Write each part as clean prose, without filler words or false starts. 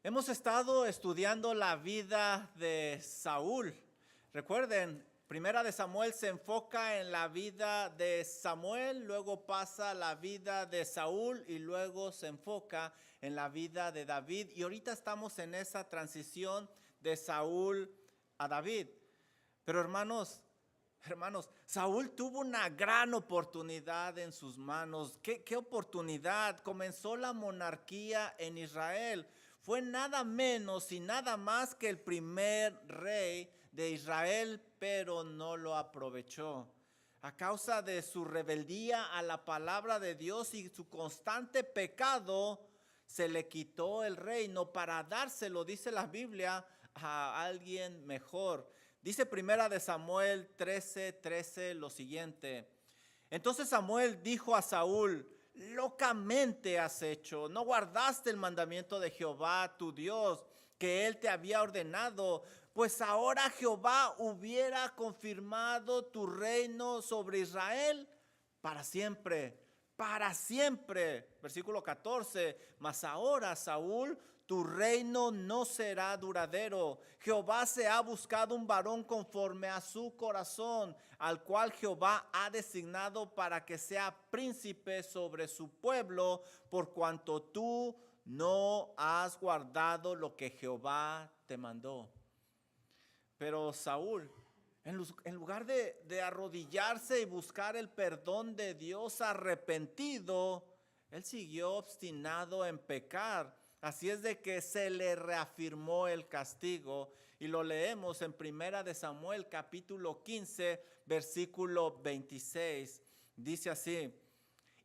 Hemos estado estudiando la vida de Saúl. Recuerden, Primera de Samuel se enfoca en la vida de Samuel, luego pasa a la vida de Saúl y luego se enfoca en la vida de David. Y ahorita estamos en esa transición de Saúl a David. Pero hermanos, Saúl tuvo una gran oportunidad en sus manos. ¿Qué oportunidad? Comenzó la monarquía en Israel. Fue nada menos y nada más que el primer rey de Israel, pero no lo aprovechó. A causa de su rebeldía a la palabra de Dios y su constante pecado, se le quitó el reino para dárselo, dice la Biblia, a alguien mejor. Dice Primera de Samuel 13:13 lo siguiente. Entonces Samuel dijo a Saúl: locamente has hecho, no guardaste el mandamiento de Jehová tu Dios, que él te había ordenado, pues ahora Jehová hubiera confirmado tu reino sobre Israel para siempre. Para siempre. Versículo 14. Mas ahora, Saúl, tu reino no será duradero. Jehová se ha buscado un varón conforme a su corazón, al cual Jehová ha designado para que sea príncipe sobre su pueblo, por cuanto tú no has guardado lo que Jehová te mandó. Pero Saúl, en lugar de arrodillarse y buscar el perdón de Dios arrepentido, él siguió obstinado en pecar. Así es de que se le reafirmó el castigo y lo leemos en Primera de Samuel capítulo 15 versículo 26. Dice así: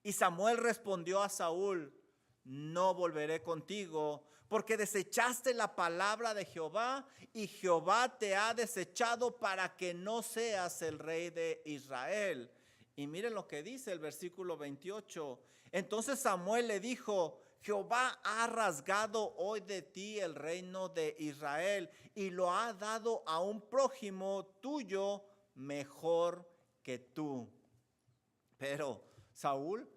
y Samuel respondió a Saúl: no volveré contigo, porque desechaste la palabra de Jehová, y Jehová te ha desechado para que no seas el rey de Israel. Y miren lo que dice el versículo 28. Entonces Samuel le dijo: Jehová ha rasgado hoy de ti el reino de Israel y lo ha dado a un prójimo tuyo mejor que tú. Pero Saúl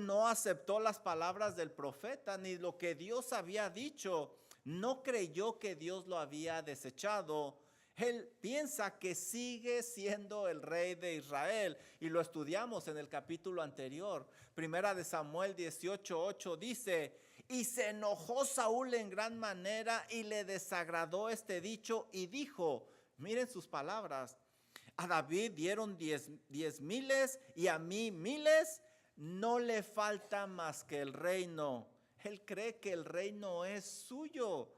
no aceptó las palabras del profeta ni lo que Dios había dicho. No creyó que Dios lo había desechado. Él piensa que sigue siendo el rey de Israel. Y lo estudiamos en el capítulo anterior. Primera de Samuel 18:8 dice: y se enojó Saúl en gran manera y le desagradó este dicho y dijo, miren sus palabras: a David dieron 10,000 y a mí 1,000. No le falta más que el reino. Él cree que el reino es suyo.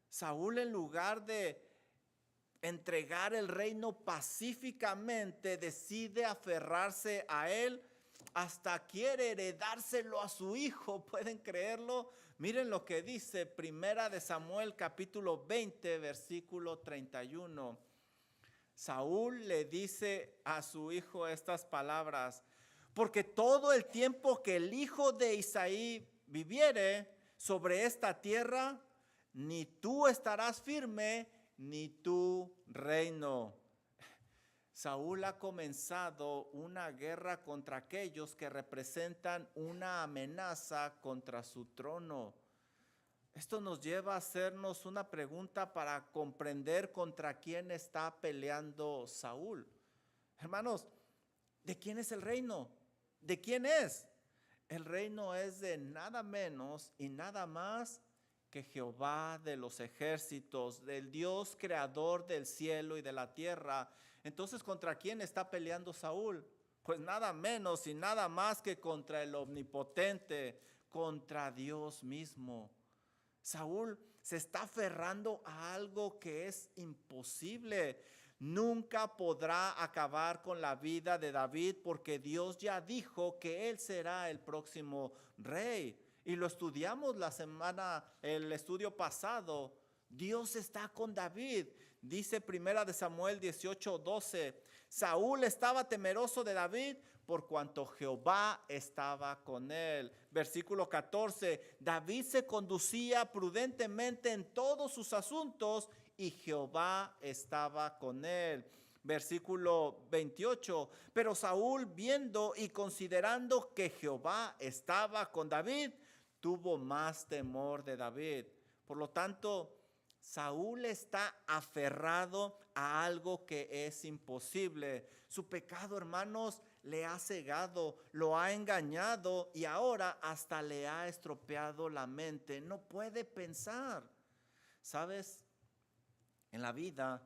Saúl, en lugar de entregar el reino pacíficamente, decide aferrarse a él. Hasta quiere heredárselo a su hijo. ¿Pueden creerlo? Miren lo que dice Primera de Samuel capítulo 20 versículo 31. Saúl le dice a su hijo estas palabras: porque todo el tiempo que el hijo de Isaí viviere sobre esta tierra, ni tú estarás firme, ni tu reino. Saúl ha comenzado una guerra contra aquellos que representan una amenaza contra su trono. Esto nos lleva a hacernos una pregunta para comprender contra quién está peleando Saúl. Hermanos, ¿de quién es el reino? ¿De quién es? El reino es de nada menos y nada más que Jehová de los ejércitos, del Dios creador del cielo y de la tierra. Entonces, ¿contra quién está peleando Saúl? Pues nada menos y nada más que contra el omnipotente, contra Dios mismo. Saúl se está aferrando a algo que es imposible. Nunca podrá acabar con la vida de David porque Dios ya dijo que él será el próximo rey. Y lo estudiamos el estudio pasado. Dios está con David. Dice Primera de Samuel 18:12. Saúl estaba temeroso de David por cuanto Jehová estaba con él. Versículo 14. David se conducía prudentemente en todos sus asuntos y Jehová estaba con él. Versículo 28. Pero Saúl, viendo y considerando que Jehová estaba con David, tuvo más temor de David, Por lo tanto, Saúl está aferrado a algo que es imposible. Su pecado, hermanos, le ha cegado, lo ha engañado y ahora hasta le ha estropeado la mente. No puede pensar. ¿Sabes? En la vida,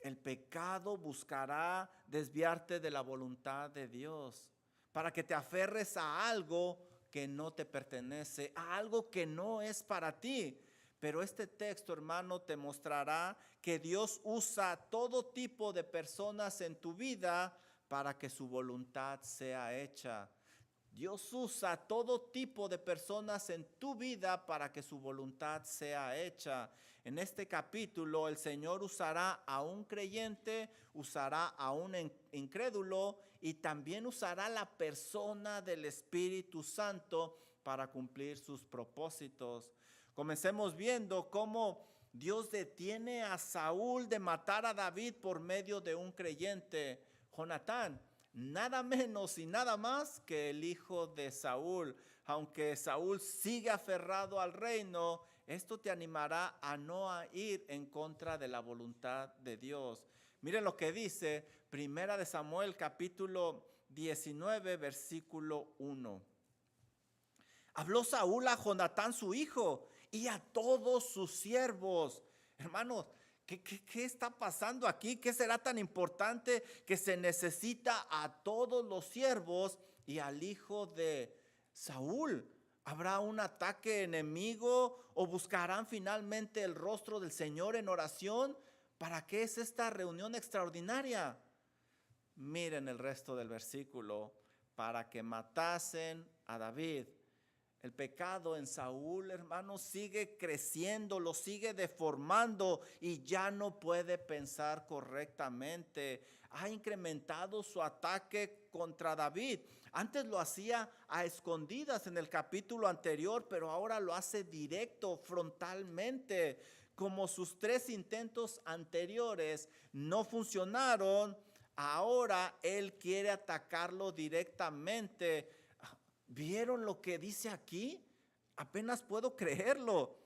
el pecado buscará desviarte de la voluntad de Dios para que te aferres a algo que no te pertenece, a algo que no es para ti. Pero este texto, hermano, te mostrará que Dios usa todo tipo de personas en tu vida para que su voluntad sea hecha. Dios usa todo tipo de personas en tu vida para que su voluntad sea hecha. En este capítulo el Señor usará a un creyente, usará a un incrédulo y también usará la persona del Espíritu Santo para cumplir sus propósitos. Comencemos viendo cómo Dios detiene a Saúl de matar a David por medio de un creyente, Jonatán. Nada menos y nada más que el hijo de Saúl. Aunque Saúl sigue aferrado al reino, esto te animará a no ir en contra de la voluntad de Dios. Miren lo que dice Primera de Samuel capítulo 19 versículo 1. Habló Saúl a Jonatán su hijo y a todos sus siervos. Hermanos, ¿qué está pasando aquí? ¿Qué será tan importante que se necesita a todos los siervos y al hijo de Saúl? ¿Habrá un ataque enemigo o buscarán finalmente el rostro del Señor en oración? ¿Para qué es esta reunión extraordinaria? Miren el resto del versículo. Para que matasen a David. El pecado en Saúl, hermanos, sigue creciendo, lo sigue deformando y ya no puede pensar correctamente. Ha incrementado su ataque contra David. Antes lo hacía a escondidas en el capítulo anterior, pero ahora lo hace directo, frontalmente. Como sus 3 intentos anteriores no funcionaron, ahora él quiere atacarlo directamente. ¿Vieron lo que dice aquí? Apenas puedo creerlo.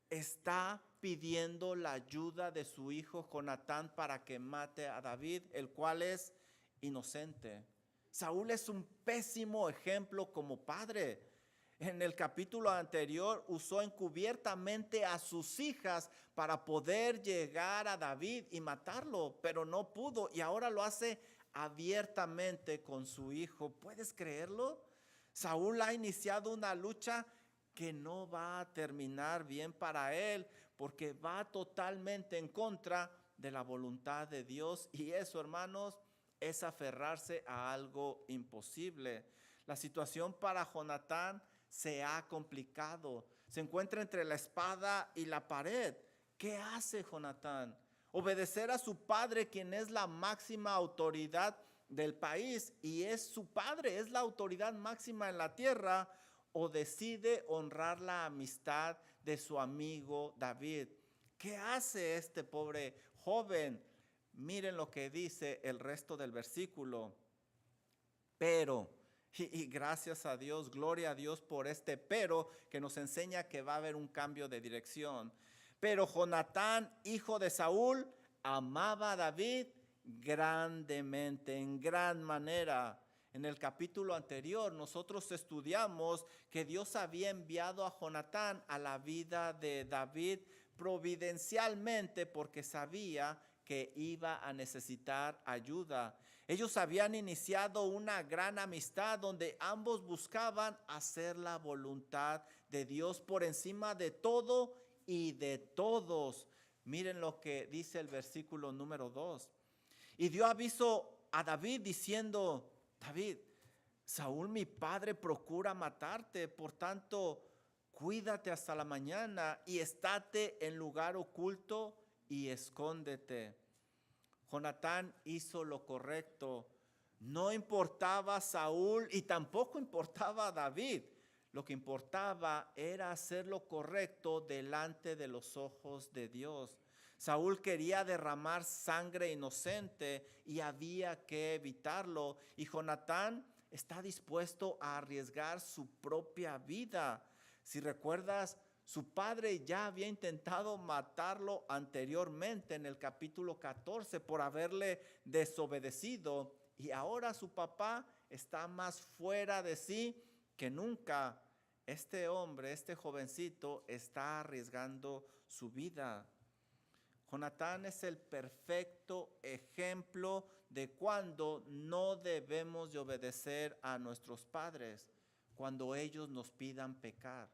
Está pidiendo la ayuda de su hijo Jonatán para que mate a David, el cual es inocente. Saúl es un pésimo ejemplo como padre. En el capítulo anterior usó encubiertamente a sus hijas para poder llegar a David y matarlo, pero no pudo y ahora lo hace abiertamente con su hijo. ¿Puedes creerlo? Saúl ha iniciado una lucha que no va a terminar bien para él porque va totalmente en contra de la voluntad de Dios y eso, hermanos, es aferrarse a algo imposible. La situación para Jonatán se ha complicado. Se encuentra entre la espada y la pared. ¿Qué hace Jonatán? Obedecer a su padre, quien es la máxima autoridad del país y es su padre, es la autoridad máxima en la tierra, o decide honrar la amistad de su amigo David. ¿Qué hace este pobre joven? Miren lo que dice el resto del versículo. Pero, y gracias a Dios, gloria a Dios por este pero que nos enseña que va a haber un cambio de dirección. Pero Jonatán, hijo de Saúl, amaba a David grandemente, en gran manera. En el capítulo anterior nosotros estudiamos que Dios había enviado a Jonatán a la vida de David providencialmente porque sabía que iba a necesitar ayuda. Ellos habían iniciado una gran amistad donde ambos buscaban hacer la voluntad de Dios por encima de todo y de todos. Miren lo que dice el versículo número 2. Y dio aviso a David diciendo: David, Saúl mi padre procura matarte, por tanto, cuídate hasta la mañana y estate en lugar oculto y escóndete. Jonatán hizo lo correcto. No importaba Saúl y tampoco importaba David. Lo que importaba era hacer lo correcto delante de los ojos de Dios. Saúl quería derramar sangre inocente y había que evitarlo. Y Jonatán está dispuesto a arriesgar su propia vida. Si recuerdas, Su padre ya había intentado matarlo anteriormente en el capítulo 14 por haberle desobedecido. Y ahora su papá está más fuera de sí que nunca. Este hombre, este jovencito, está arriesgando su vida. Jonatán es el perfecto ejemplo de cuando no debemos de obedecer a nuestros padres, cuando ellos nos pidan pecar.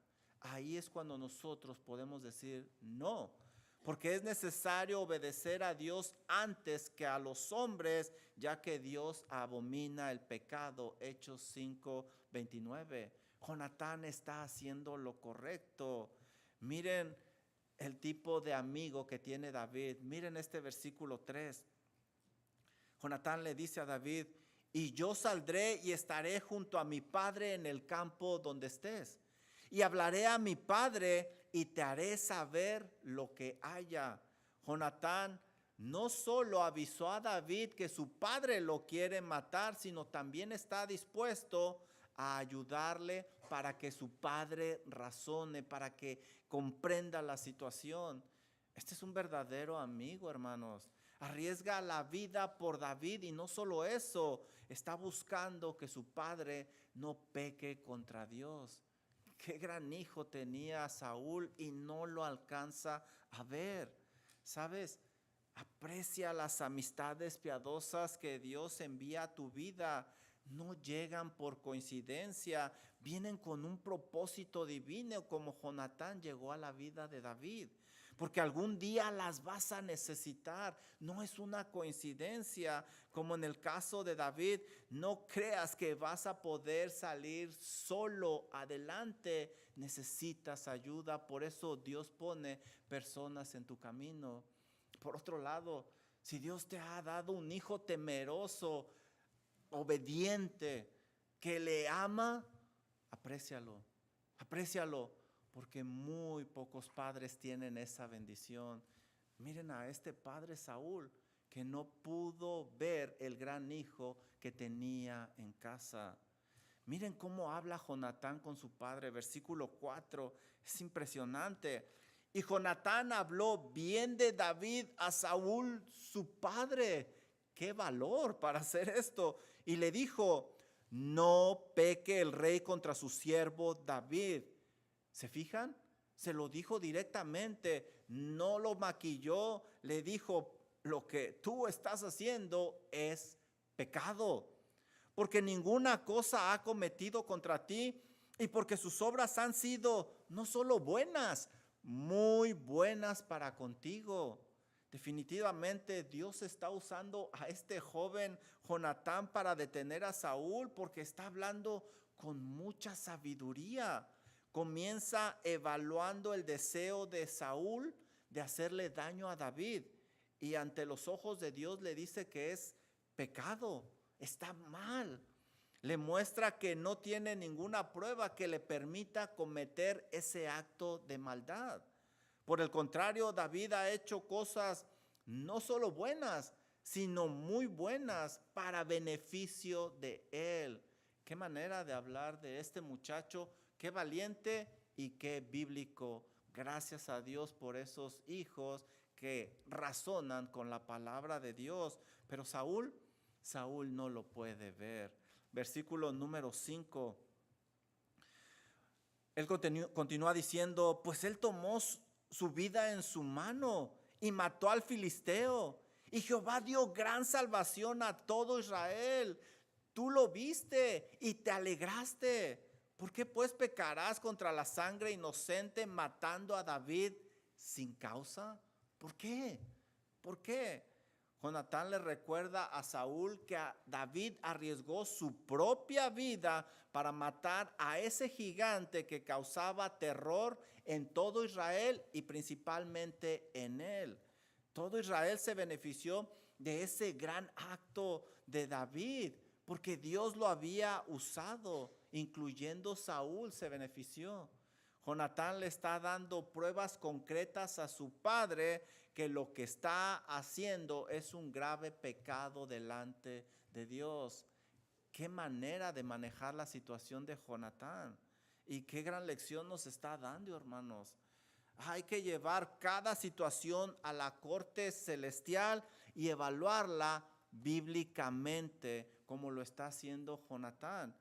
Ahí es cuando nosotros podemos decir no, porque es necesario obedecer a Dios antes que a los hombres, ya que Dios abomina el pecado. Hechos 5:29. Jonatán está haciendo lo correcto. Miren el tipo de amigo que tiene David. Miren este versículo 3. Jonatán le dice a David: y yo saldré y estaré junto a mi padre en el campo donde estés. Y hablaré a mi padre y te haré saber lo que haya. Jonatán no solo avisó a David que su padre lo quiere matar, sino también está dispuesto a ayudarle para que su padre razone, para que comprenda la situación. Este es un verdadero amigo, hermanos. Arriesga la vida por David y no solo eso, está buscando que su padre no peque contra Dios. Qué gran hijo tenía Saúl y no lo alcanza a ver. ¿Sabes? Aprecia las amistades piadosas que Dios envía a tu vida. No llegan por coincidencia, vienen con un propósito divino, como Jonatán llegó a la vida de David. Porque algún día las vas a necesitar. No es una coincidencia, como en el caso de David. No creas que vas a poder salir solo adelante. Necesitas ayuda. Por eso Dios pone personas en tu camino. Por otro lado, si Dios te ha dado un hijo temeroso, obediente, que le ama, aprécialo, aprécialo, porque muy pocos padres tienen esa bendición. Miren a este padre Saúl, que no pudo ver el gran hijo que tenía en casa. Miren cómo habla Jonatán con su padre, versículo 4, es impresionante. Y Jonatán habló bien de David a Saúl, su padre. Qué valor para hacer esto. Y le dijo: no peque el rey contra su siervo David. ¿Se fijan? Se lo dijo directamente, no lo maquilló, le dijo: lo que tú estás haciendo es pecado, porque ninguna cosa ha cometido contra ti y porque sus obras han sido no solo buenas, muy buenas para contigo. Definitivamente Dios está usando a este joven Jonatán para detener a Saúl, porque está hablando con mucha sabiduría. Comienza evaluando el deseo de Saúl de hacerle daño a David, y ante los ojos de Dios le dice que es pecado, está mal. Le muestra que no tiene ninguna prueba que le permita cometer ese acto de maldad. Por el contrario, David ha hecho cosas no solo buenas, sino muy buenas para beneficio de él. Qué manera de hablar de este muchacho, qué valiente y qué bíblico. Gracias a Dios por esos hijos que razonan con la palabra de Dios. Pero Saúl no lo puede ver. Versículo número 5. Él continúa diciendo: pues él tomó su vida en su mano y mató al filisteo. Y Jehová dio gran salvación a todo Israel. Tú lo viste y te alegraste. ¿Por qué pues pecarás contra la sangre inocente matando a David sin causa? ¿Por qué? ¿Por qué? Jonatán le recuerda a Saúl que David arriesgó su propia vida para matar a ese gigante que causaba terror en todo Israel y principalmente en él. Todo Israel se benefició de ese gran acto de David, porque Dios lo había usado, incluyendo Saúl se benefició. Jonatán le está dando pruebas concretas a su padre que lo que está haciendo es un grave pecado delante de Dios. Qué manera de manejar la situación de Jonatán. Y qué gran lección nos está dando, hermanos. Hay que llevar cada situación a la corte celestial y evaluarla bíblicamente, como lo está haciendo Jonatán.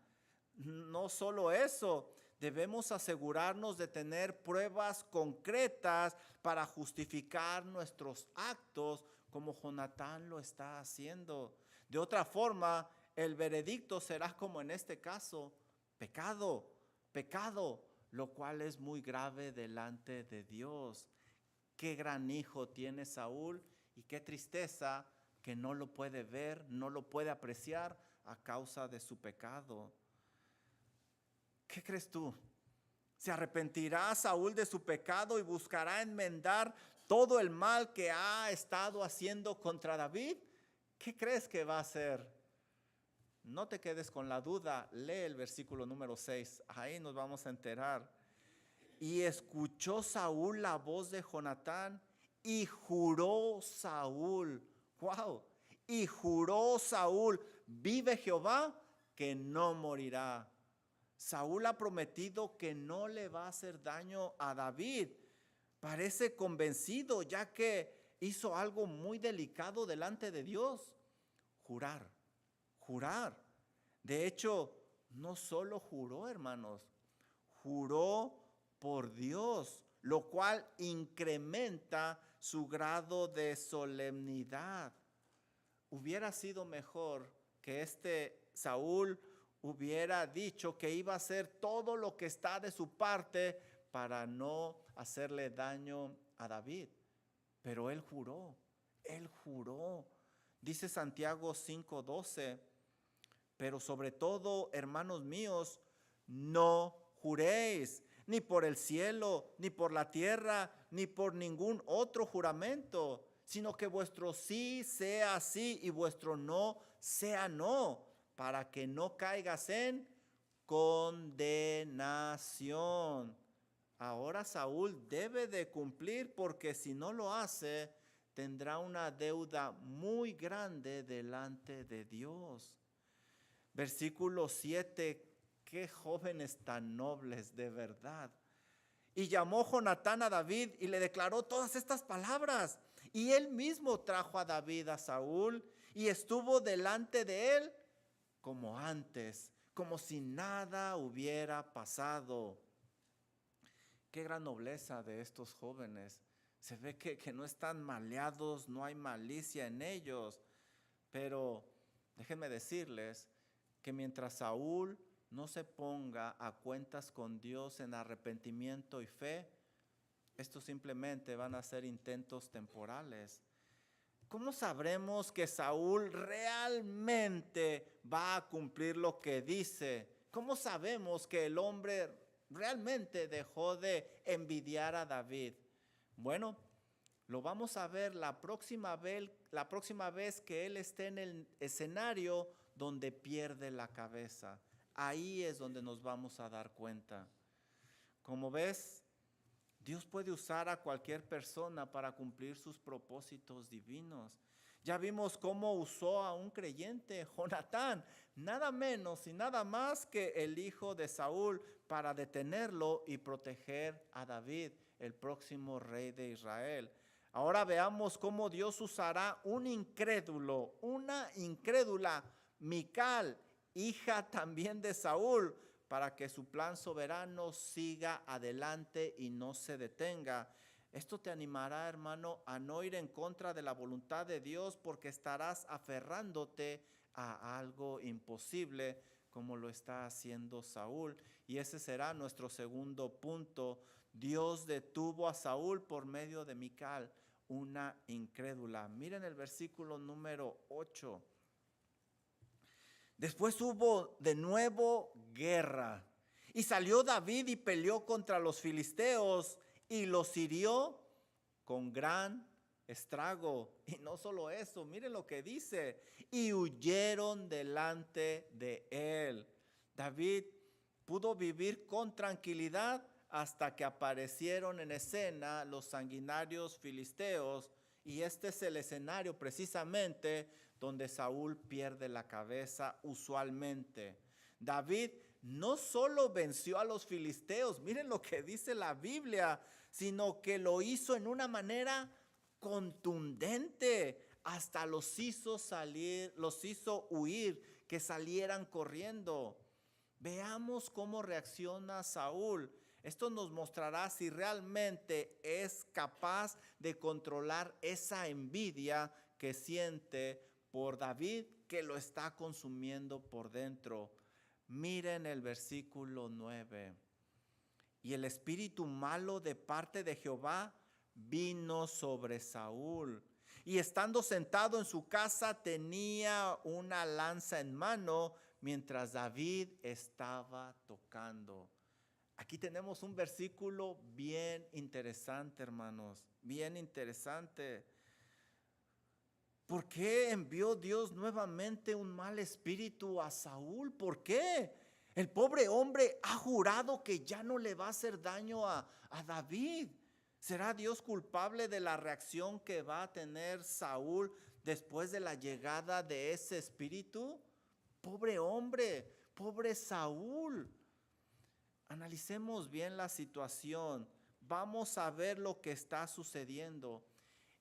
No solo eso, debemos asegurarnos de tener pruebas concretas para justificar nuestros actos, como Jonatán lo está haciendo. De otra forma, el veredicto será como en este caso: pecado, pecado, lo cual es muy grave delante de Dios. Qué gran hijo tiene Saúl y qué tristeza que no lo puede ver, no lo puede apreciar a causa de su pecado. ¿Qué crees tú? ¿Se arrepentirá Saúl de su pecado y buscará enmendar todo el mal que ha estado haciendo contra David? ¿Qué crees que va a hacer? No te quedes con la duda, lee el versículo número 6, ahí nos vamos a enterar. Y escuchó Saúl la voz de Jonatán y juró Saúl, wow, y juró Saúl, vive Jehová, que no morirá. Saúl ha prometido que no le va a hacer daño a David. Parece convencido, ya que hizo algo muy delicado delante de Dios: jurar, jurar. De hecho, no solo juró, hermanos, juró por Dios, lo cual incrementa su grado de solemnidad. Hubiera sido mejor que Saúl hubiera dicho que iba a hacer todo lo que está de su parte para no hacerle daño a David. Pero él juró, él juró. Dice Santiago 5:12, pero sobre todo, hermanos míos, no juréis, ni por el cielo, ni por la tierra, ni por ningún otro juramento, sino que vuestro sí sea sí y vuestro no sea no, para que no caigas en condenación. Ahora Saúl debe de cumplir, porque si no lo hace, tendrá una deuda muy grande delante de Dios. Versículo 7, qué jóvenes tan nobles, de verdad. Y llamó Jonatán a David y le declaró todas estas palabras. Y él mismo trajo a David a Saúl y estuvo delante de él como antes, como si nada hubiera pasado. Qué gran nobleza de estos jóvenes. Se ve que no están maleados, no hay malicia en ellos. Pero déjenme decirles que mientras Saúl no se ponga a cuentas con Dios en arrepentimiento y fe, estos simplemente van a ser intentos temporales. ¿Cómo sabremos que Saúl realmente va a cumplir lo que dice? ¿Cómo sabemos que el hombre realmente dejó de envidiar a David? Bueno, lo vamos a ver la próxima vez que él esté en el escenario donde pierde la cabeza. Ahí es donde nos vamos a dar cuenta. Como ves, Dios puede usar a cualquier persona para cumplir sus propósitos divinos. Ya vimos cómo usó a un creyente, Jonatán, nada menos y nada más que el hijo de Saúl, para detenerlo y proteger a David, el próximo rey de Israel. Ahora veamos cómo Dios usará un incrédulo, una incrédula, Mical, hija también de Saúl, para que su plan soberano siga adelante y no se detenga. Esto te animará, hermano, a no ir en contra de la voluntad de Dios, porque estarás aferrándote a algo imposible, como lo está haciendo Saúl. Y ese será nuestro segundo punto. Dios detuvo a Saúl por medio de Mical, una incrédula. Miren el versículo número 8. Después hubo de nuevo guerra, y salió David y peleó contra los filisteos y los hirió con gran estrago. Y no solo eso, miren lo que dice: y huyeron delante de él. David pudo vivir con tranquilidad hasta que aparecieron en escena los sanguinarios filisteos, y este es el escenario precisamente donde Saúl pierde la cabeza usualmente. David no solo venció a los filisteos, miren lo que dice la Biblia, sino que lo hizo en una manera contundente, hasta los hizo salir, los hizo huir, que salieran corriendo. Veamos cómo reacciona Saúl. Esto nos mostrará si realmente es capaz de controlar esa envidia que siente por David, que lo está consumiendo por dentro. Miren el versículo 9. Y el espíritu malo de parte de Jehová vino sobre Saúl. Y estando sentado en su casa tenía una lanza en mano mientras David estaba tocando. Aquí tenemos un versículo bien interesante, hermanos, bien interesante. ¿Por qué envió Dios nuevamente un mal espíritu a Saúl? ¿Por qué? El pobre hombre ha jurado que ya no le va a hacer daño a David. ¿Será Dios culpable de la reacción que va a tener Saúl después de la llegada de ese espíritu? Pobre hombre, pobre Saúl. Analicemos bien la situación. Vamos a ver lo que está sucediendo.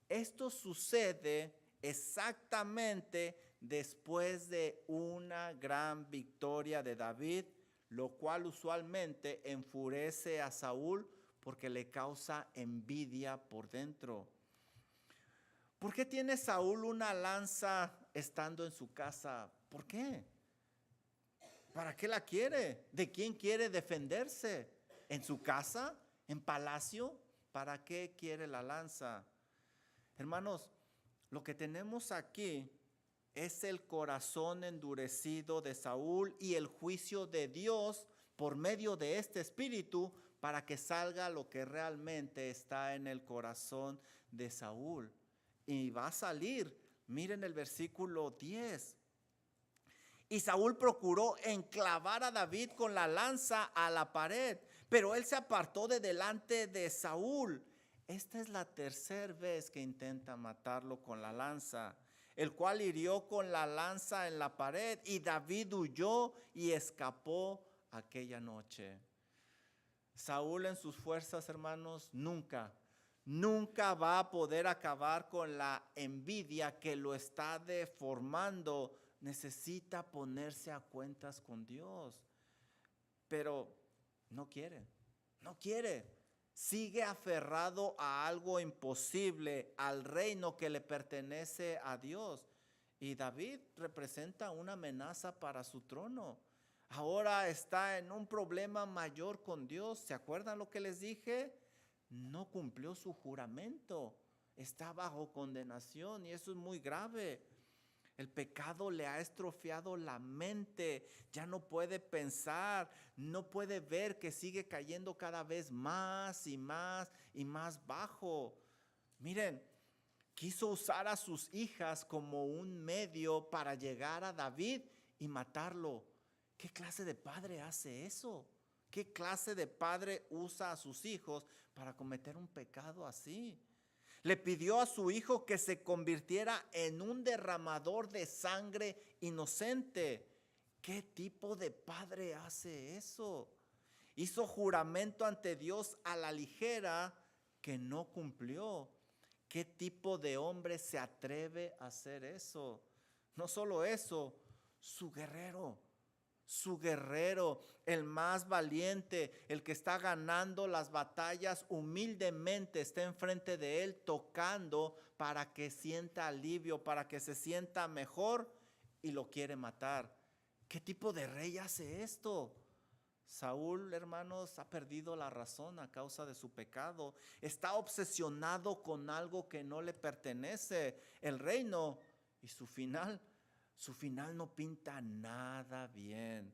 Esto sucede exactamente después de una gran victoria de David, lo cual usualmente enfurece a Saúl porque le causa envidia por dentro. ¿Por qué tiene Saúl una lanza estando en su casa? ¿Por qué? ¿Para qué la quiere? ¿De quién quiere defenderse? ¿En su casa? ¿En palacio? ¿Para qué quiere la lanza? Hermanos, lo que tenemos aquí es el corazón endurecido de Saúl y el juicio de Dios por medio de este espíritu para que salga lo que realmente está en el corazón de Saúl. Y va a salir, miren el versículo 10. Y Saúl procuró enclavar a David con la lanza a la pared, pero él se apartó de delante de Saúl. Esta es la tercera vez que intenta matarlo con la lanza, el cual hirió con la lanza en la pared, y David huyó y escapó aquella noche. Saúl en sus fuerzas, hermanos, nunca va a poder acabar con la envidia que lo está deformando. Necesita ponerse a cuentas con Dios, pero no quiere. Sigue aferrado a algo imposible, al reino que le pertenece a Dios. Y David representa una amenaza para su trono. Ahora está en un problema mayor con Dios. ¿Se acuerdan lo que les dije? No cumplió su juramento. Está bajo condenación y eso es muy grave. El pecado le ha estropeado la mente, ya no puede pensar, no puede ver que sigue cayendo cada vez más y más y más bajo. Miren, quiso usar a sus hijas como un medio para llegar a David y matarlo. ¿Qué clase de padre hace eso? ¿Qué clase de padre usa a sus hijos para cometer un pecado así? Le pidió a su hijo que se convirtiera en un derramador de sangre inocente. ¿Qué tipo de padre hace eso? Hizo juramento ante Dios a la ligera que no cumplió. ¿Qué tipo de hombre se atreve a hacer eso? No solo eso, su guerrero, el más valiente, el que está ganando las batallas humildemente, está enfrente de él tocando para que sienta alivio, para que se sienta mejor, y lo quiere matar. ¿Qué tipo de rey hace esto? Saúl, hermanos, ha perdido la razón a causa de su pecado. Está obsesionado con algo que no le pertenece, el reino, y su final no pinta nada bien.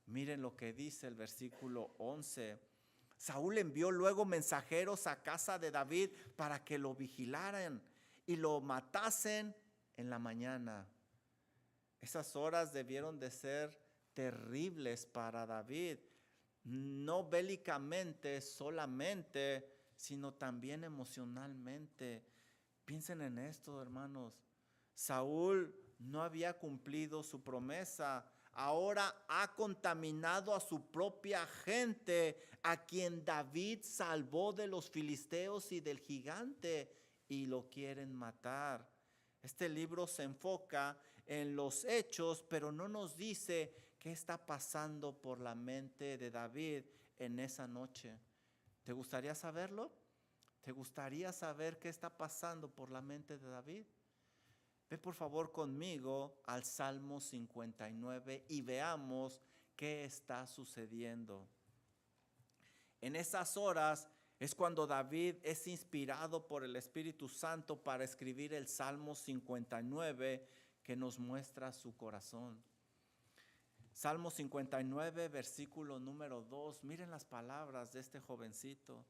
Miren lo que dice el versículo 11. Saúl envió luego mensajeros a casa de David para que lo vigilaran y lo matasen en la mañana. Esas horas debieron de ser terribles para David, no bélicamente solamente, sino también emocionalmente. Piensen en esto, hermanos. Saúl no había cumplido su promesa, ahora ha contaminado a su propia gente, a quien David salvó de los filisteos y del gigante, y lo quieren matar. Este libro se enfoca en los hechos, pero no nos dice qué está pasando por la mente de David en esa noche. ¿Te gustaría saberlo? ¿Te gustaría saber qué está pasando por la mente de David? Ve por favor conmigo al Salmo 59 y veamos qué está sucediendo. En esas horas es cuando David es inspirado por el Espíritu Santo para escribir el Salmo 59 que nos muestra su corazón. Salmo 59, versículo número 2. Miren las palabras de este jovencito.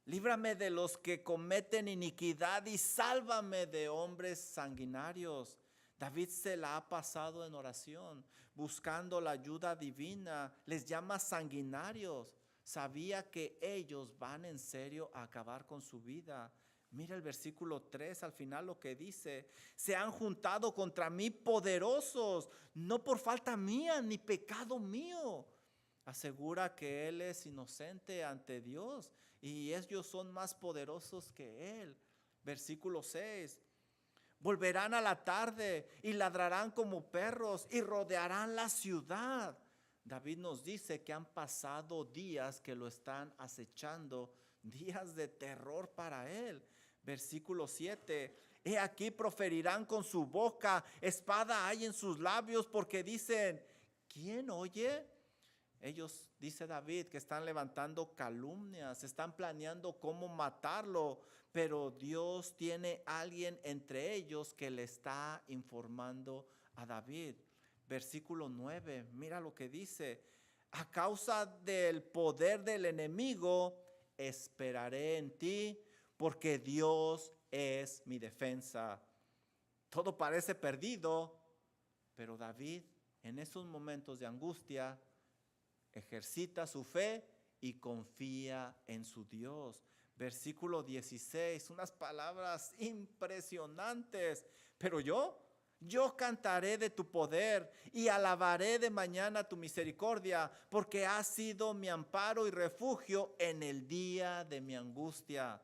Líbrame de los que cometen iniquidad y sálvame de hombres sanguinarios. David se la ha pasado en oración, buscando la ayuda divina. Les llama sanguinarios. Sabía que ellos van en serio a acabar con su vida. Mira el versículo 3 al final lo que dice. Se han juntado contra mí poderosos, no por falta mía ni pecado mío. Asegura que él es inocente ante Dios y ellos son más poderosos que él. Versículo 6. Volverán a la tarde y ladrarán como perros y rodearán la ciudad. David nos dice que han pasado días que lo están acechando, días de terror para él. Versículo 7. He aquí proferirán con su boca, espada hay en sus labios, porque dicen, ¿quién oye? Ellos, dice David, que están levantando calumnias, están planeando cómo matarlo, pero Dios tiene alguien entre ellos que le está informando a David. Versículo 9, mira lo que dice. A causa del poder del enemigo, esperaré en ti, porque Dios es mi defensa. Todo parece perdido, pero David, en esos momentos de angustia, ejercita su fe y confía en su Dios. Versículo 16, unas palabras impresionantes. Pero yo cantaré de tu poder y alabaré de mañana tu misericordia, porque has sido mi amparo y refugio en el día de mi angustia.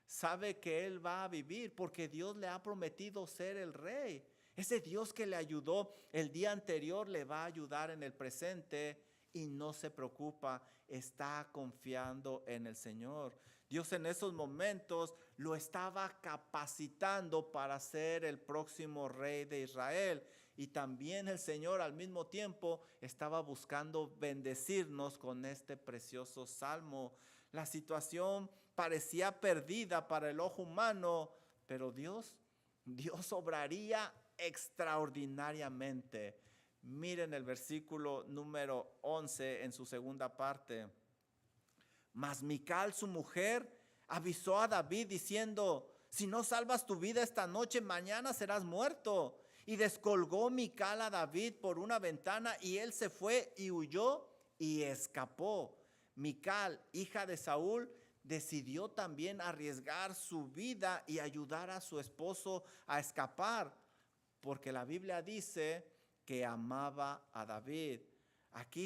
Sabe que él va a vivir porque Dios le ha prometido ser el rey. Ese Dios que le ayudó el día anterior le va a ayudar en el presente. Y no se preocupa, está confiando en el Señor. Dios en esos momentos lo estaba capacitando para ser el próximo rey de Israel. Y también el Señor al mismo tiempo estaba buscando bendecirnos con este precioso salmo. La situación parecía perdida para el ojo humano, pero Dios obraría extraordinariamente. Miren el versículo número 11 en su segunda parte. Mas Mical, su mujer, avisó a David diciendo, si no salvas tu vida esta noche, mañana serás muerto. Y descolgó Mical a David por una ventana y él se fue y huyó y escapó. Mical, hija de Saúl, decidió también arriesgar su vida y ayudar a su esposo a escapar, porque la Biblia dice que amaba a David. Aquí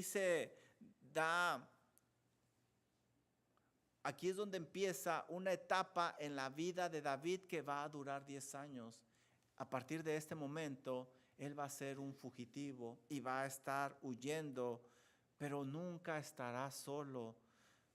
es donde empieza una etapa en la vida de David que va a durar 10 años. A partir de este momento, él va a ser un fugitivo y va a estar huyendo, pero nunca estará solo.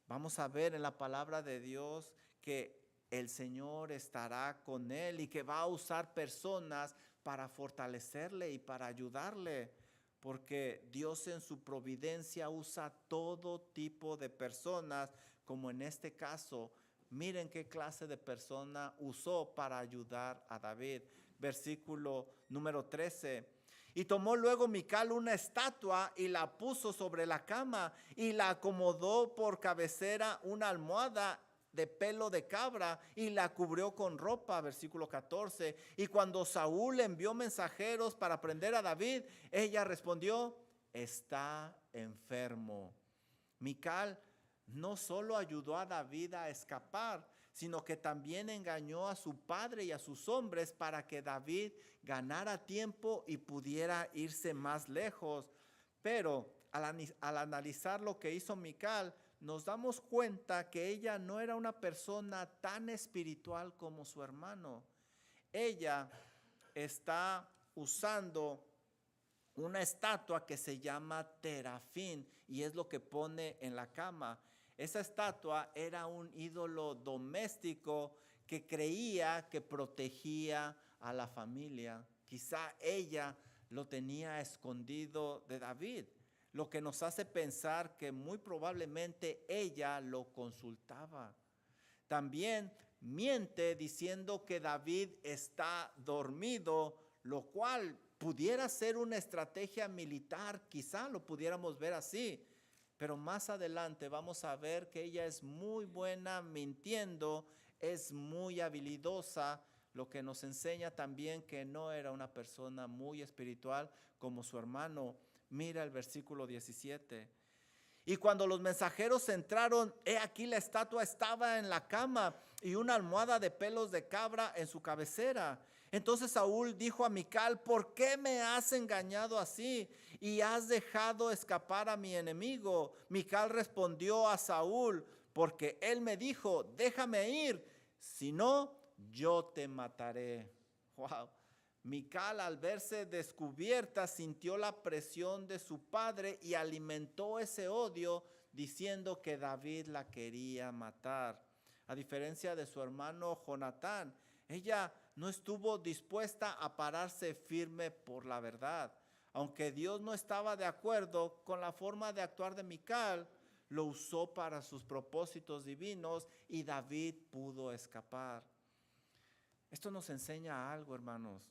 Vamos a ver en la palabra de Dios que el Señor estará con él y que va a usar personas para fortalecerle y para ayudarle, porque Dios en su providencia usa todo tipo de personas, como en este caso. Miren qué clase de persona usó para ayudar a David. Versículo número 13. Y tomó luego Mical una estatua y la puso sobre la cama y la acomodó por cabecera una almohada de pelo de cabra y la cubrió con ropa. Versículo 14. Y cuando Saúl envió mensajeros para prender a David, ella respondió, está enfermo. Mical no solo ayudó a David a escapar, sino que también engañó a su padre y a sus hombres para que David ganara tiempo y pudiera irse más lejos. Pero al analizar lo que hizo Mical, nos damos cuenta que ella no era una persona tan espiritual como su hermano. Ella está usando una estatua que se llama Terafín y es lo que pone en la cama. Esa estatua era un ídolo doméstico que creía que protegía a la familia. Quizá ella lo tenía escondido de David, lo que nos hace pensar que muy probablemente ella lo consultaba. También miente diciendo que David está dormido, lo cual pudiera ser una estrategia militar, quizá lo pudiéramos ver así, pero más adelante vamos a ver que ella es muy buena mintiendo, es muy habilidosa, lo que nos enseña también que no era una persona muy espiritual como su hermano. Mira el versículo 17. Y cuando los mensajeros entraron, he aquí la estatua estaba en la cama y una almohada de pelos de cabra en su cabecera. Entonces Saúl dijo a Mical: ¿por qué me has engañado así y has dejado escapar a mi enemigo? Mical respondió a Saúl: porque él me dijo, déjame ir, si no, yo te mataré. Wow. Mical, al verse descubierta, sintió la presión de su padre y alimentó ese odio diciendo que David la quería matar. A diferencia de su hermano Jonatán, ella no estuvo dispuesta a pararse firme por la verdad. Aunque Dios no estaba de acuerdo con la forma de actuar de Mical, lo usó para sus propósitos divinos y David pudo escapar. Esto nos enseña algo, hermanos.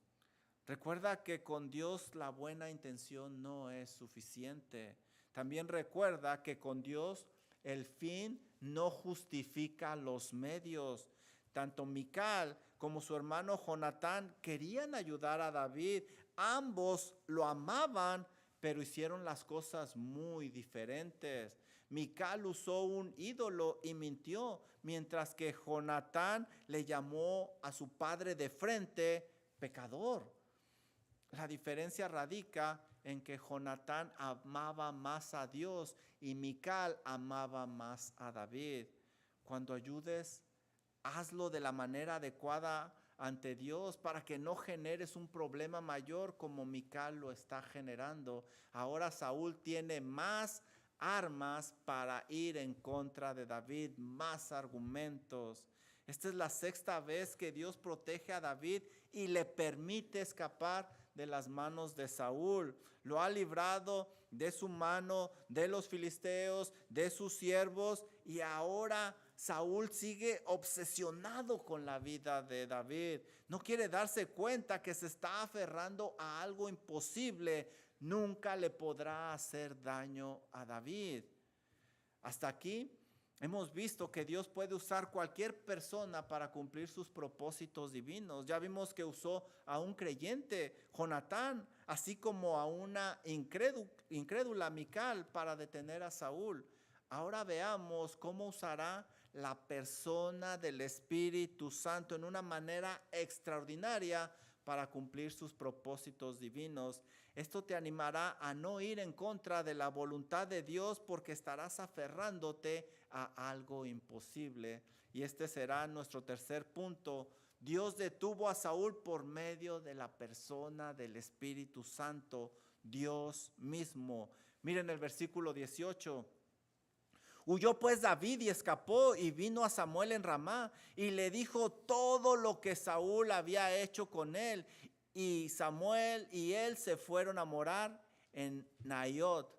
Recuerda que con Dios la buena intención no es suficiente. También recuerda que con Dios el fin no justifica los medios. Tanto Mical como su hermano Jonatán querían ayudar a David. Ambos lo amaban, pero hicieron las cosas muy diferentes. Mical usó un ídolo y mintió, mientras que Jonatán le llamó a su padre de frente pecador. La diferencia radica en que Jonatán amaba más a Dios y Mical amaba más a David. Cuando ayudes, hazlo de la manera adecuada ante Dios para que no generes un problema mayor como Mical lo está generando. Ahora Saúl tiene más armas para ir en contra de David, más argumentos. Esta es la sexta vez que Dios protege a David y le permite escapar de las manos de Saúl. Lo ha librado de su mano, de los filisteos, de sus siervos, y ahora Saúl sigue obsesionado con la vida de David. No quiere darse cuenta que se está aferrando a algo imposible. Nunca le podrá hacer daño a David. Hasta aquí hemos visto que Dios puede usar cualquier persona para cumplir sus propósitos divinos. Ya vimos que usó a un creyente, Jonatán, así como a una incrédula Mical para detener a Saúl. Ahora veamos cómo usará la persona del Espíritu Santo en una manera extraordinaria para cumplir sus propósitos divinos. Esto te animará a no ir en contra de la voluntad de Dios porque estarás aferrándote a algo imposible. Y este será nuestro tercer punto. Dios detuvo a Saúl por medio de la persona del Espíritu Santo, Dios mismo. Miren el versículo 18. Huyó pues David y escapó y vino a Samuel en Ramá y le dijo todo lo que Saúl había hecho con él. Y Samuel y él se fueron a morar en Naiot.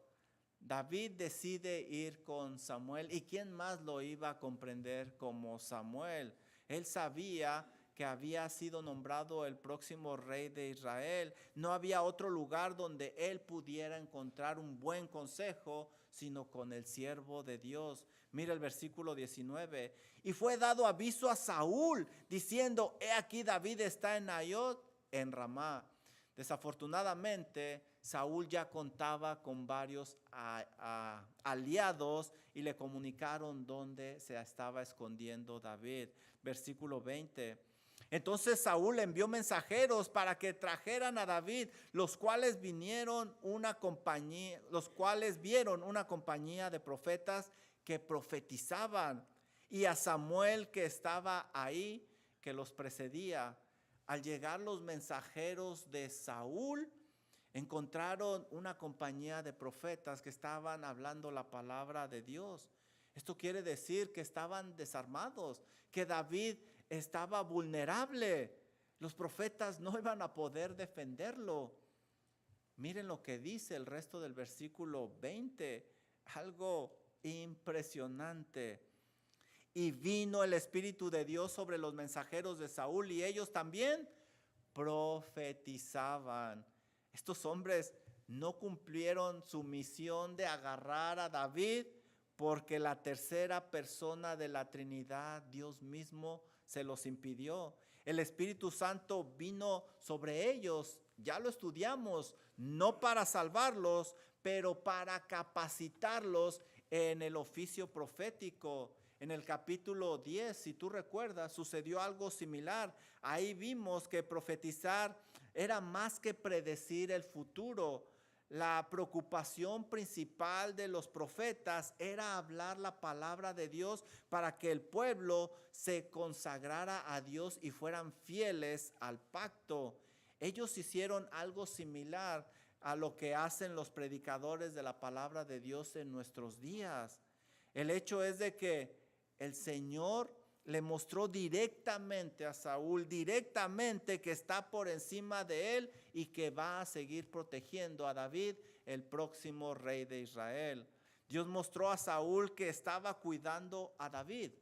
David decide ir con Samuel. ¿Y quién más lo iba a comprender como Samuel? Él sabía que había sido nombrado el próximo rey de Israel. No había otro lugar donde él pudiera encontrar un buen consejo, sino con el siervo de Dios. Mira el versículo 19. Y fue dado aviso a Saúl, diciendo: he aquí David está en Naiot, en Ramá. Desafortunadamente, Saúl ya contaba con varios aliados y le comunicaron dónde se estaba escondiendo David. Versículo 20. Entonces Saúl envió mensajeros para que trajeran a David, los cuales vieron una compañía de profetas que profetizaban, y a Samuel que estaba ahí, que los precedía. Al llegar los mensajeros de Saúl, encontraron una compañía de profetas que estaban hablando la palabra de Dios. Esto quiere decir que estaban desarmados, que David estaba vulnerable. Los profetas no iban a poder defenderlo. Miren lo que dice el resto del versículo 20, algo impresionante. Y vino el Espíritu de Dios sobre los mensajeros de Saúl, y ellos también profetizaban. Estos hombres no cumplieron su misión de agarrar a David, porque la tercera persona de la Trinidad, Dios mismo, se los impidió. El Espíritu Santo vino sobre ellos, ya lo estudiamos, no para salvarlos, pero para capacitarlos en el oficio profético. En el capítulo 10, si tú recuerdas, sucedió algo similar. Ahí vimos que profetizar era más que predecir el futuro. La preocupación principal de los profetas era hablar la palabra de Dios para que el pueblo se consagrara a Dios y fueran fieles al pacto. Ellos hicieron algo similar a lo que hacen los predicadores de la palabra de Dios en nuestros días. El hecho es de que el Señor le mostró directamente a Saúl, directamente, que está por encima de él y que va a seguir protegiendo a David, el próximo rey de Israel. Dios mostró a Saúl que estaba cuidando a David.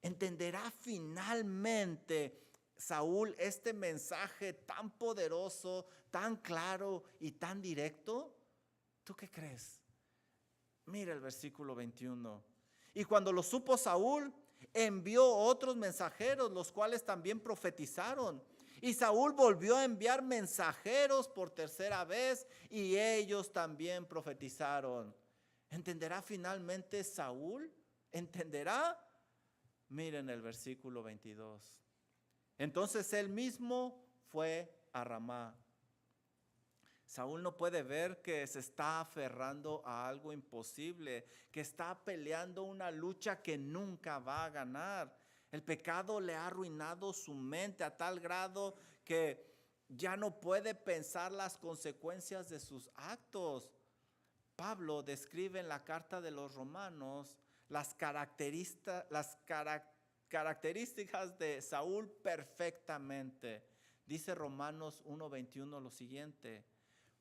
¿Entenderá finalmente Saúl este mensaje tan poderoso, tan claro y tan directo? ¿Tú qué crees? Mira el versículo 21. Y cuando lo supo Saúl, envió otros mensajeros, los cuales también profetizaron. Y Saúl volvió a enviar mensajeros por tercera vez, y ellos también profetizaron. ¿Entenderá finalmente Saúl? ¿Entenderá? Miren el versículo 22. Entonces él mismo fue a Ramá. Saúl no puede ver que se está aferrando a algo imposible, que está peleando una lucha que nunca va a ganar. El pecado le ha arruinado su mente a tal grado que ya no puede pensar las consecuencias de sus actos. Pablo describe en la carta de los Romanos las características de Saúl perfectamente. Dice Romanos 1:21 lo siguiente: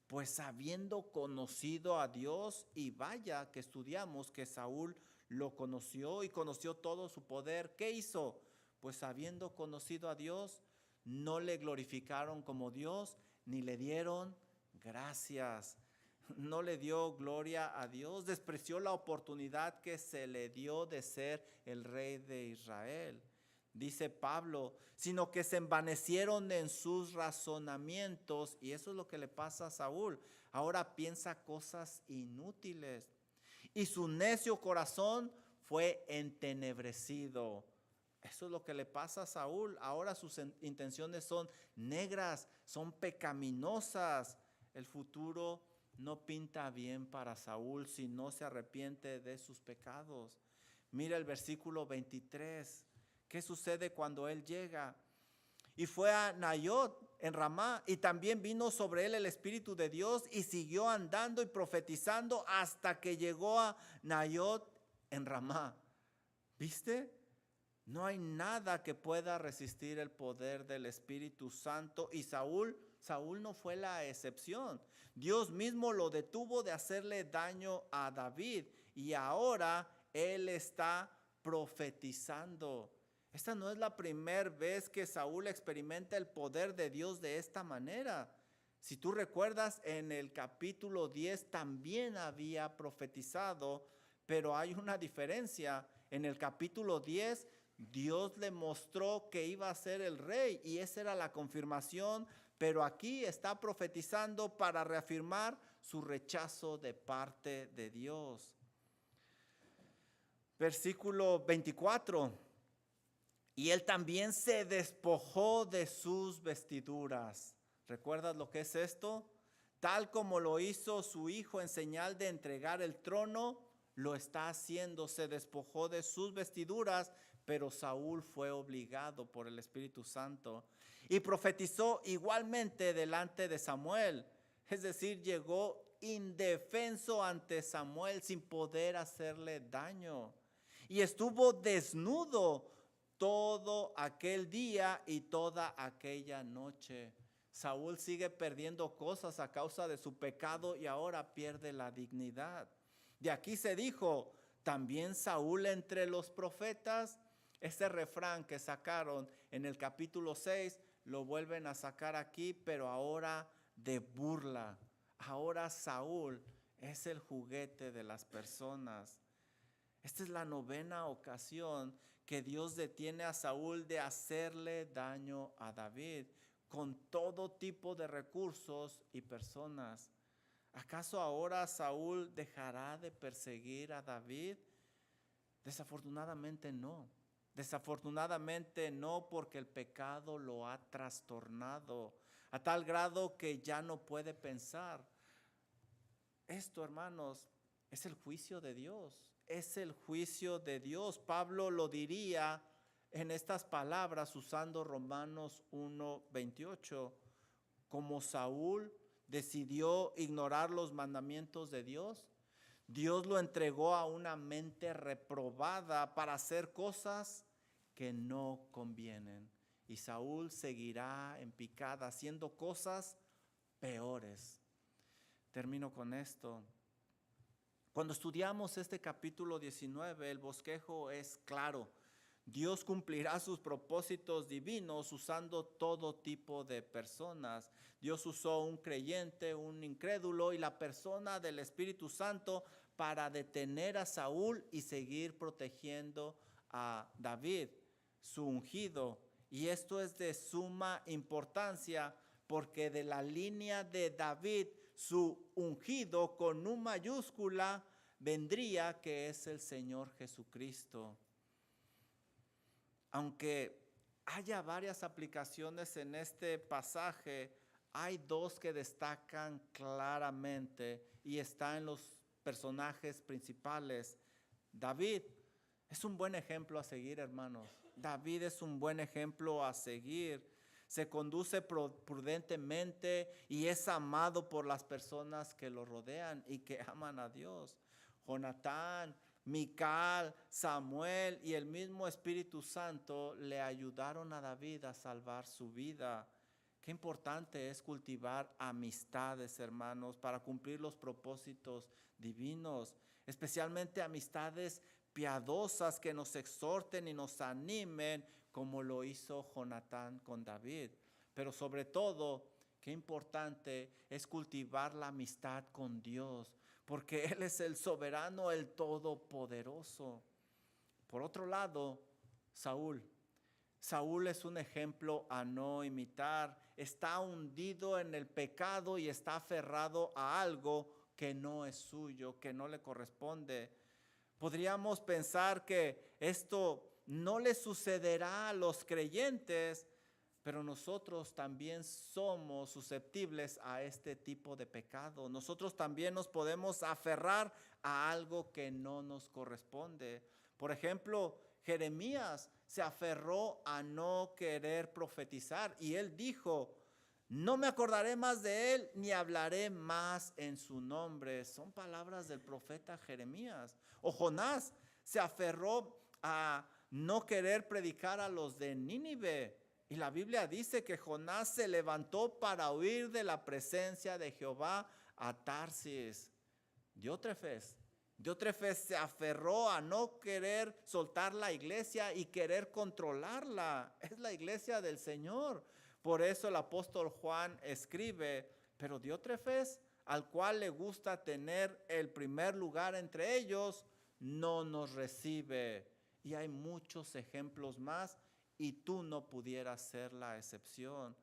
pues habiendo conocido a Dios, y vaya que estudiamos que Saúl lo conoció y conoció todo su poder, ¿qué hizo? Pues habiendo conocido a Dios, no le glorificaron como Dios, ni le dieron gracias. No le dio gloria a Dios, despreció la oportunidad que se le dio de ser el rey de Israel. Dice Pablo, sino que se envanecieron en sus razonamientos, y eso es lo que le pasa a Saúl. Ahora piensa cosas inútiles, y su necio corazón fue entenebrecido. Eso es lo que le pasa a Saúl. Ahora sus intenciones son negras, son pecaminosas. El futuro no pinta bien para Saúl si no se arrepiente de sus pecados. Mira el versículo 23. ¿Qué sucede cuando él llega? Y fue a Nayot en Ramá, y también vino sobre él el Espíritu de Dios, y siguió andando y profetizando hasta que llegó a Nayot en Ramá. ¿Viste? No hay nada que pueda resistir el poder del Espíritu Santo, y Saúl no fue la excepción. Dios mismo lo detuvo de hacerle daño a David, y ahora él está profetizando. Esta no es la primera vez que Saúl experimenta el poder de Dios de esta manera. Si tú recuerdas, en el capítulo 10 también había profetizado, pero hay una diferencia. En el capítulo 10, Dios le mostró que iba a ser el rey, y esa era la confirmación pero aquí está profetizando para reafirmar su rechazo de parte de Dios. Versículo 24. Y él también se despojó de sus vestiduras. ¿Recuerdas lo que es esto? Tal como lo hizo su hijo en señal de entregar el trono, lo está haciendo. Se despojó de sus vestiduras, pero Saúl fue obligado por el Espíritu Santo. Y profetizó igualmente delante de Samuel. Es decir, llegó indefenso ante Samuel sin poder hacerle daño. Y estuvo desnudo todo aquel día y toda aquella noche. Saúl sigue perdiendo cosas a causa de su pecado y ahora pierde la dignidad. De aquí se dijo, también Saúl entre los profetas. Ese refrán que sacaron en el capítulo 6 lo vuelven a sacar aquí, pero ahora de burla. Ahora Saúl es el juguete de las personas. Esta es la 9ª ocasión que Dios detiene a Saúl de hacerle daño a David con todo tipo de recursos y personas. ¿Acaso ahora Saúl dejará de perseguir a David? Desafortunadamente no. Desafortunadamente no, porque el pecado lo ha trastornado a tal grado que ya no puede pensar. Esto, hermanos, es el juicio de Dios. Es el juicio de Dios. Pablo lo diría en estas palabras usando Romanos 1:28. Como Saúl decidió ignorar los mandamientos de Dios, Dios lo entregó a una mente reprobada para hacer cosas que no convienen. Y Saúl seguirá en picada haciendo cosas peores. Termino con esto. Cuando estudiamos este capítulo 19, el bosquejo es claro. Dios cumplirá sus propósitos divinos usando todo tipo de personas. Dios usó un creyente, un incrédulo y la persona del Espíritu Santo para detener a Saúl y seguir protegiendo a David, su ungido. Y esto es de suma importancia porque de la línea de David, su ungido con U mayúscula vendría, que es el Señor Jesucristo. Aunque haya varias aplicaciones en este pasaje, hay 2 que destacan claramente y está en los personajes principales. David es un buen ejemplo a seguir, hermanos. David es un buen ejemplo a seguir. Se conduce prudentemente y es amado por las personas que lo rodean y que aman a Dios. Jonatán, Mical, Samuel y el mismo Espíritu Santo le ayudaron a David a salvar su vida. Qué importante es cultivar amistades, hermanos, para cumplir los propósitos divinos, especialmente amistades piadosas que nos exhorten y nos animen, como lo hizo Jonatán con David. Pero sobre todo, qué importante es cultivar la amistad con Dios, porque Él es el soberano, el todopoderoso. Por otro lado, Saúl es un ejemplo a no imitar. Está hundido en el pecado y está aferrado a algo que no es suyo, que no le corresponde. Podríamos pensar que esto no le sucederá a los creyentes, pero nosotros también somos susceptibles a este tipo de pecado. Nosotros también nos podemos aferrar a algo que no nos corresponde. Por ejemplo, Jeremías se aferró a no querer profetizar y él dijo: no me acordaré más de él, ni hablaré más en su nombre. Son palabras del profeta Jeremías. O Jonás se aferró a no querer predicar a los de Nínive. Y la Biblia dice que Jonás se levantó para huir de la presencia de Jehová a Tarsis. Diótrefes se aferró a no querer soltar la iglesia y querer controlarla. Es la iglesia del Señor. Por eso el apóstol Juan escribe: pero Diótrefes, al cual le gusta tener el primer lugar entre ellos, no nos recibe. Y hay muchos ejemplos más y tú no pudieras ser la excepción.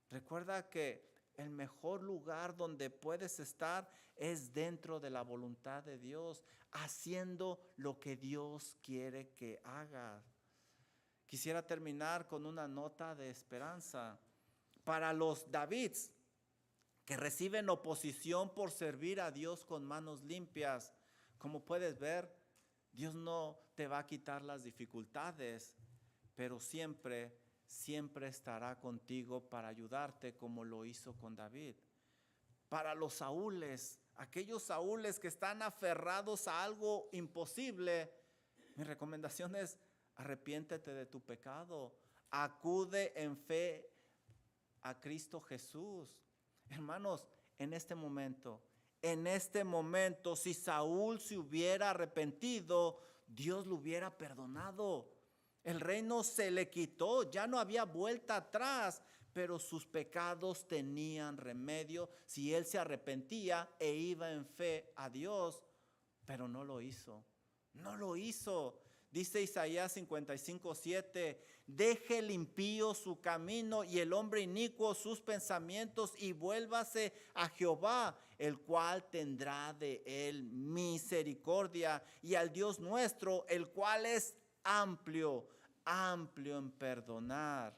Recuerda que el mejor lugar donde puedes estar es dentro de la voluntad de Dios, haciendo lo que Dios quiere que hagas. Quisiera terminar con una nota de esperanza. Para los Davids que reciben oposición por servir a Dios con manos limpias, como puedes ver, Dios no te va a quitar las dificultades, pero siempre estará contigo para ayudarte como lo hizo con David. Para los Saúles, aquellos Saúles que están aferrados a algo imposible, mi recomendación es: arrepiéntete de tu pecado, acude en fe a Cristo Jesús. Hermanos, en este momento, si Saúl se hubiera arrepentido, Dios lo hubiera perdonado. El reino se le quitó, ya no había vuelta atrás, pero sus pecados tenían remedio si él se arrepentía e iba en fe a Dios, pero no lo hizo. No lo hizo. Dice Isaías 55:7, deje el impío su camino y el hombre inicuo sus pensamientos y vuélvase a Jehová, el cual tendrá de él misericordia, y al Dios nuestro, el cual es amplio en perdonar.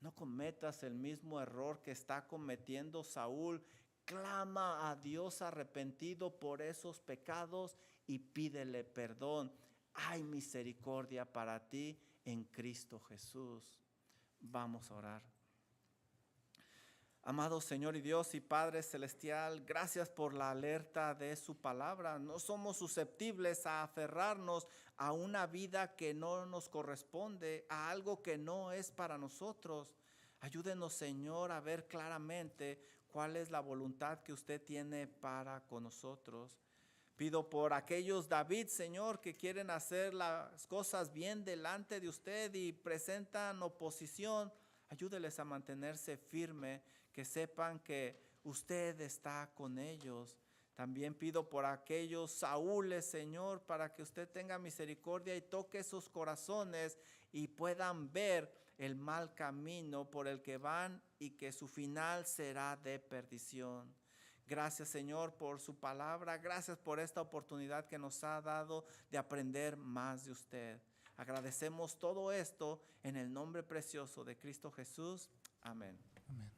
No cometas el mismo error que está cometiendo Saúl. Clama a Dios arrepentido por esos pecados y pídele perdón. Hay misericordia para ti en Cristo Jesús. Vamos a orar. Amado Señor y Dios y Padre Celestial, gracias por la alerta de su palabra. No somos susceptibles a aferrarnos a una vida que no nos corresponde, a algo que no es para nosotros. Ayúdenos, Señor, a ver claramente cuál es la voluntad que usted tiene para con nosotros. Pido por aquellos David, Señor, que quieren hacer las cosas bien delante de usted y presentan oposición. Ayúdeles a mantenerse firme, que sepan que usted está con ellos. También pido por aquellos Saúles, Señor, para que usted tenga misericordia y toque sus corazones y puedan ver el mal camino por el que van y que su final será de perdición. Gracias, Señor, por su palabra. Gracias por esta oportunidad que nos ha dado de aprender más de usted. Agradecemos todo esto en el nombre precioso de Cristo Jesús. Amén. Amén.